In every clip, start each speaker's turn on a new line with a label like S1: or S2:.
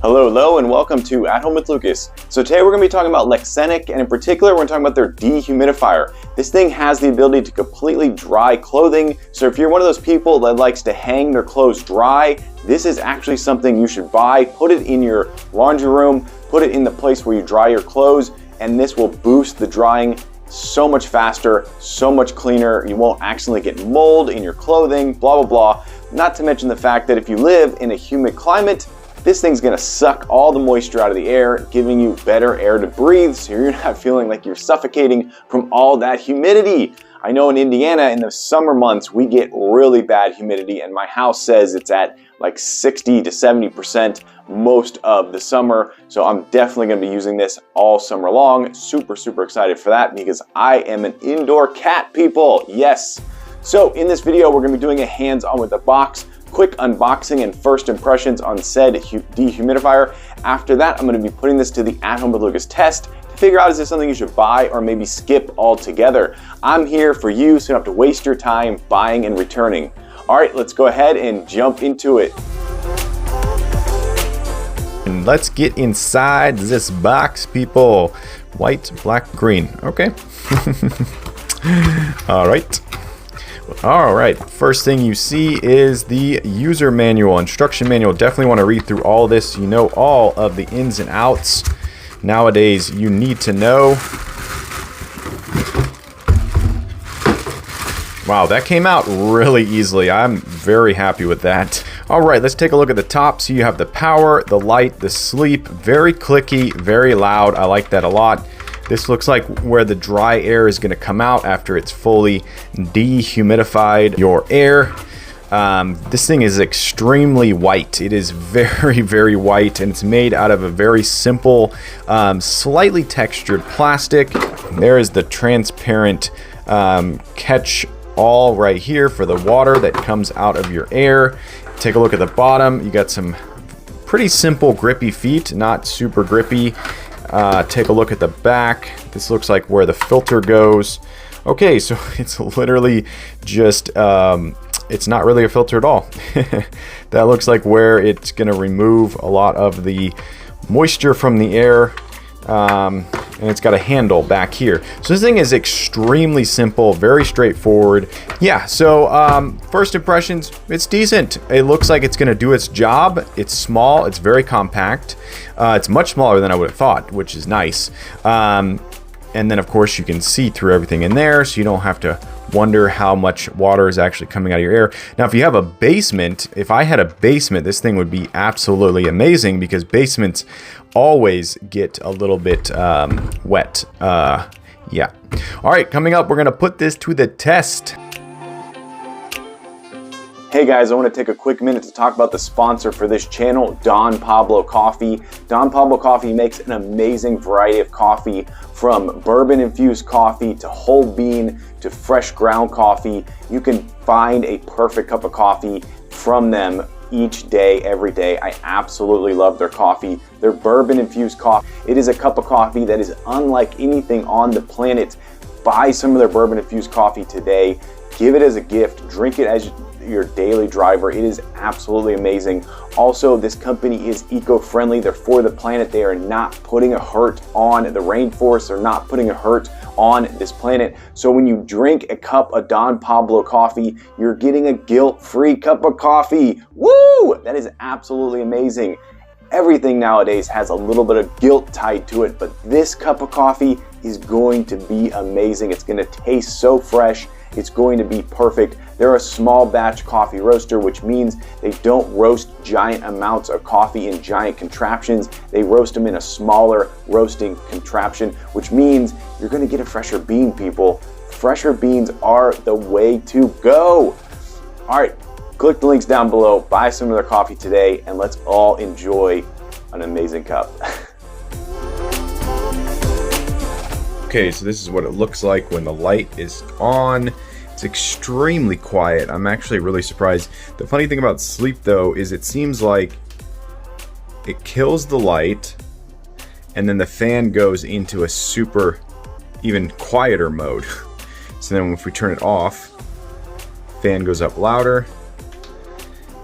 S1: Hello, and welcome to At Home with Lucas. So today we're going to be talking about Lexenic, and in particular we're going to talk about their dehumidifier. This thing has the ability to completely dry clothing, so if you're one of those people that likes to hang their clothes dry, this is actually something you should buy. Put it in your laundry room, put it in the place where you dry your clothes, and this will boost the drying so much faster, so much cleaner. You won't accidentally get mold in your clothing, blah, blah, blah. Not to mention the fact that if you live in a humid climate, this thing's gonna suck all the moisture out of the air, giving you better air to breathe, so you're not feeling like you're suffocating from all that humidity. I know in Indiana, in the summer months, we get really bad humidity, and my house says it's at like 60 to 70% most of the summer, so I'm definitely gonna be using this all summer long. Super excited for that because I am an indoor cat, people, yes. So in this video, we're gonna be doing a hands-on with the box, quick unboxing and first impressions on said dehumidifier. After that, I'm going to be putting this to the At Home with Lucas test to figure out is this something you should buy or maybe skip altogether. I'm here for you, so you don't have to waste your time buying and returning. All right, let's go ahead and jump into it.
S2: And let's get inside this box, people. White, black, green. Okay. All right, first thing you see is the user manual, instruction manual. Definitely want to read through all this. You know all of the ins and outs. Nowadays, you need to know. Wow, that came out really easily. I'm very happy with that. All right, let's take a look at the top. So you have the power, the light, the sleep. Very clicky, very loud. I like that a lot. This looks like where the dry air is going to come out after it's fully dehumidified your air. This thing is extremely white. It is very white, and it's made out of a very simple, slightly textured plastic. There is the transparent catch all right here for the water that comes out of your air. Take a look at the bottom. You got some pretty simple grippy feet, not super grippy. Take a look at the back. This looks like where the filter goes. Okay, so it's literally just, it's not really a filter at all. That looks like where it's going to remove a lot of the moisture from the air. And it's got a handle back here. So this thing is extremely simple, very straightforward. Yeah, so first impressions, it's decent. It looks like it's gonna do its job. It's small, it's very compact. It's much smaller than I would have thought, which is nice. And then of course you can see through everything in there, so you don't have to wonder how much water is actually coming out of your air. Now, if you have a basement, if I had a basement, this thing would be absolutely amazing because basements always get a little bit wet. Yeah. All right, coming up, we're gonna put this to the test.
S1: Hey guys, I want to take a quick minute to talk about the sponsor for this channel, Don Pablo Coffee. Don Pablo Coffee makes an amazing variety of coffee, from bourbon infused coffee to whole bean to fresh ground coffee. You can find a perfect cup of coffee from them each day, every day. I absolutely love their coffee. Their bourbon infused coffee, it is a cup of coffee that is unlike anything on the planet. Buy some of their bourbon infused coffee today. Give it as a gift. Drink it as your daily driver. It is absolutely amazing. Also, this company is eco-friendly. They're for the planet. They are not putting a hurt on the rainforest. They're not putting a hurt on this planet. So when you drink a cup of Don Pablo coffee, you're getting a guilt-free cup of coffee. Woo! That is absolutely amazing. Everything nowadays has a little bit of guilt tied to it, but this cup of coffee is going to be amazing. It's going to taste so fresh. It's going to be perfect. They're a small batch coffee roaster, which means they don't roast giant amounts of coffee in giant contraptions. They roast them in a smaller roasting contraption, which means you're going to get a fresher bean, people. Fresher beans are the way to go. All right, click the links down below, buy some of their coffee today, and let's all enjoy an amazing cup.
S2: Okay, so this is what it looks like when the light is on. It's extremely quiet. I'm actually really surprised. The funny thing about sleep, though, is it seems like it kills the light, and then the fan goes into a super, even quieter mode. So then if we turn it off, fan goes up louder,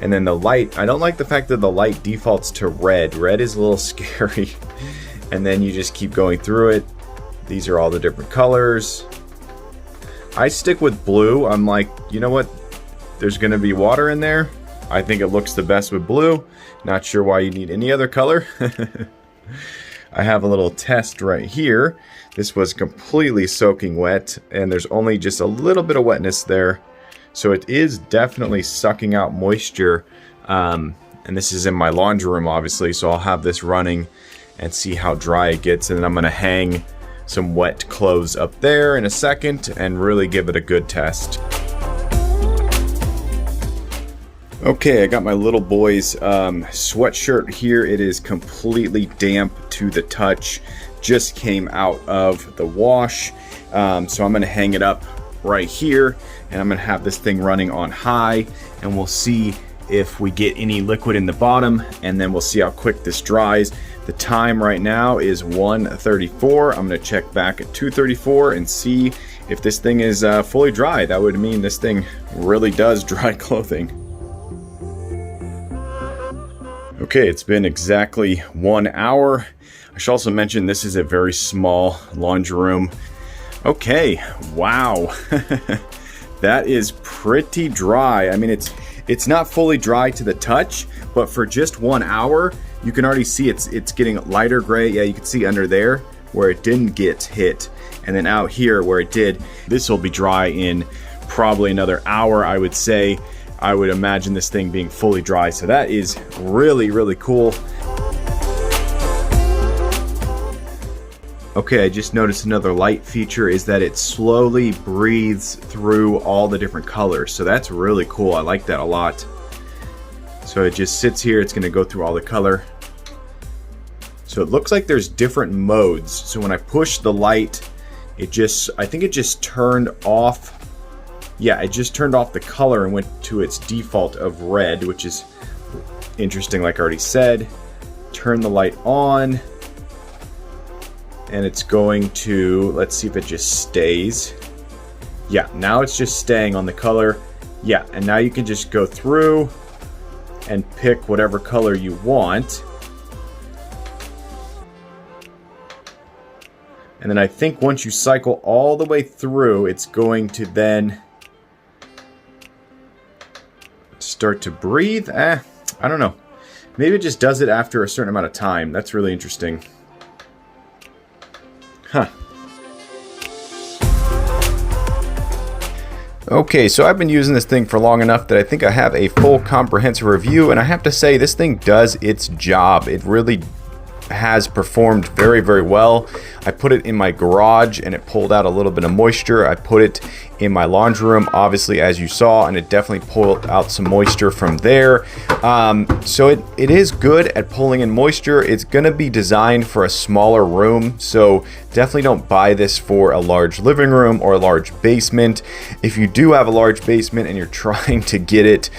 S2: And then the light, I don't like the fact that the light defaults to red. Red is a little scary. And then you just keep going through it. These are all the different colors. I stick with blue. I'm like, you know what? There's gonna be water in there. I think it looks the best with blue. Not sure why you need any other color. I have a little test right here. This was completely soaking wet, and there's only just a little bit of wetness there. So it is definitely sucking out moisture. And this is in my laundry room, obviously, so I'll have this running and see how dry it gets. And then I'm gonna hang some wet clothes up there in a second and really give it a good test. Okay, I got my little boy's sweatshirt here. It is completely damp to the touch. Just came out of the wash. So I'm gonna hang it up right here, and I'm gonna have this thing running on high, and we'll see if we get any liquid in the bottom, and then we'll see how quick this dries. The time right now is 1:34. I'm gonna check back at 2:34 and see if this thing is fully dry. That would mean this thing really does dry clothing. Okay, it's been exactly 1 hour. I should also mention this is a very small laundry room. Okay, wow. That is pretty dry. I mean, it's not fully dry to the touch, but for just 1 hour, you can already see it's getting lighter gray. Yeah, you can see under there where it didn't get hit. And then out here where it did, this will be dry in probably another hour, I would say. I would imagine this thing being fully dry. So that is really, really cool. Okay, I just noticed another light feature is that it slowly breathes through all the different colors. So that's really cool. I like that a lot. So it just sits here. It's gonna go through all the color. So it looks like there's different modes. So when I push the light, I think it just turned off. Yeah, it just turned off the color and went to its default of red, which is interesting, like I already said. Turn the light on, and it's going to, let's see if it just stays. Yeah, now it's just staying on the color. Yeah, and now you can just go through and pick whatever color you want. And then I think once you cycle all the way through, it's going to then start to breathe. I don't know. Maybe it just does it after a certain amount of time. That's really interesting. Huh. Okay, so I've been using this thing for long enough that I think I have a full comprehensive review, and I have to say this thing does its job. It really has performed very, very well. I put it in my garage and it pulled out a little bit of moisture. I put it in my laundry room, obviously, as you saw, and it definitely pulled out some moisture from there. So it is good at pulling in moisture. It's gonna be designed for a smaller room, so definitely don't buy this for a large living room or a large basement. If you do have a large basement and you're trying to get it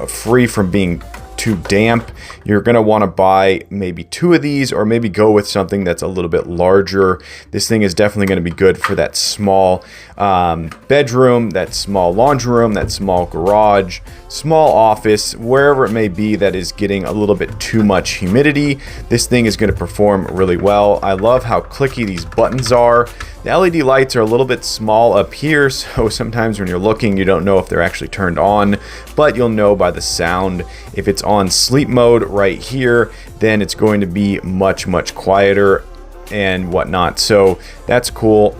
S2: free from being too damp, you're going to want to buy maybe 2 of these, or maybe go with something that's a little bit larger. This thing is definitely going to be good for that small bedroom, that small laundry room, that small garage, small office, wherever it may be that is getting a little bit too much humidity. This thing is going to perform really well. I love how clicky these buttons are. The LED lights are a little bit small up here, so sometimes when you're looking, you don't know if they're actually turned on, but you'll know by the sound. If it's on sleep mode right here, then it's going to be much, much quieter and whatnot. So that's cool.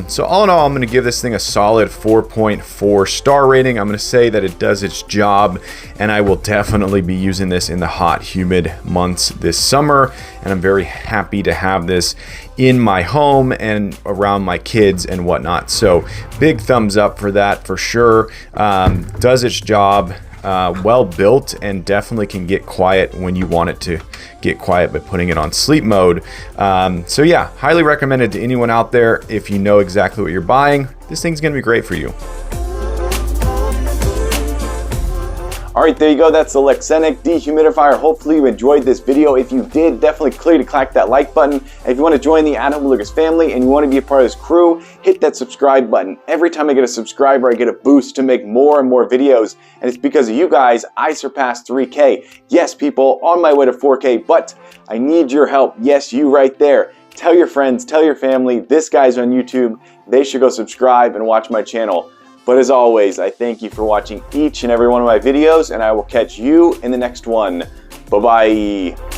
S2: So all in all, I'm going to give this thing a solid 4.4 star rating. I'm going to say that it does its job, and I will definitely be using this in the hot, humid months this summer. And I'm very happy to have this in my home and around my kids and whatnot. So big thumbs up for that for sure. Does its job. Well built, and definitely can get quiet when you want it to get quiet by putting it on sleep mode. So yeah, highly recommended to anyone out there. If you know exactly what you're buying, this thing's gonna be great for you.
S1: All right, there you go. That's the Lexenic Dehumidifier. Hopefully you enjoyed this video. If you did, definitely click that like button. And if you want to join the At Home with Lucas family and you want to be a part of this crew, hit that subscribe button. Every time I get a subscriber, I get a boost to make more and more videos. And it's because of you guys, I surpassed 3K. Yes, people, on my way to 4K, but I need your help. Yes, you right there. Tell your friends, tell your family, this guy's on YouTube. They should go subscribe and watch my channel. But as always, I thank you for watching each and every one of my videos, and I will catch you in the next one. Bye-bye.